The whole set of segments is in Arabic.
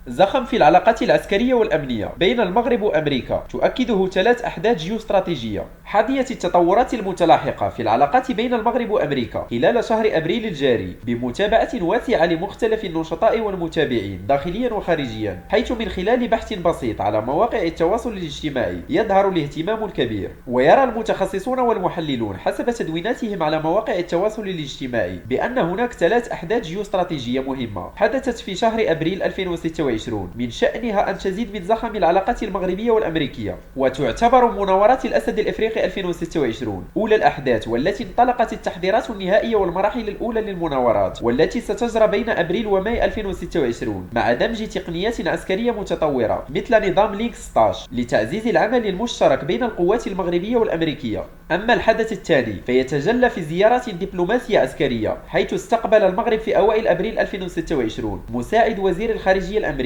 زخم في العلاقات العسكرية والأمنية بين المغرب وأمريكا تؤكده 3 أحداث جيوستراتيجية. حظيت التطورات المتلاحقة في العلاقات بين المغرب وأمريكا خلال شهر أبريل الجاري بمتابعة واسعة لمختلف النشطاء والمتابعين داخليا وخارجيا، حيث من خلال بحث بسيط على مواقع التواصل الاجتماعي يظهر الاهتمام الكبير. ويرى المتخصصون والمحللون حسب تدويناتهم على مواقع التواصل الاجتماعي بأن هناك 3 أحداث جيوستراتيجية مهمة حدثت في شهر أبريل 2026 من شأنها أن تزيد من زخم العلاقات المغربية والأمريكية. وتعتبر مناورات الأسد الإفريقي 2026 أولى الأحداث، والتي انطلقت التحضيرات النهائية والمراحل الأولى للمناورات، والتي ستجرى بين أبريل وماي 2026 مع دمج تقنيات عسكرية متطورة مثل نظام لينك 16 لتعزيز العمل المشترك بين القوات المغربية والأمريكية. أما الحدث الثاني فيتجلى في زيارة دبلوماسية عسكرية، حيث استقبل المغرب في أوائل أبريل 2026 مساعد وزير الخارجية الأمريكي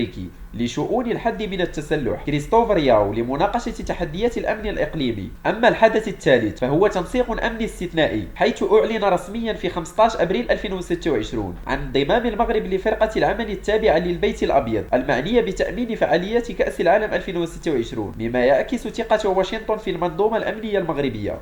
لشؤون الحد من التسلح كريستوفر ياو لمناقشة تحديات الأمن الإقليمي. أما الحدث الثالث فهو تنسيق أمني استثنائي، حيث أعلن رسميا في 15 أبريل 2026 عن انضمام المغرب لفرقة العمل التابعة للبيت الأبيض المعنية بتأمين فعاليات كأس العالم 2026، مما يعكس ثقة واشنطن في المنظومة الأمنية المغربية.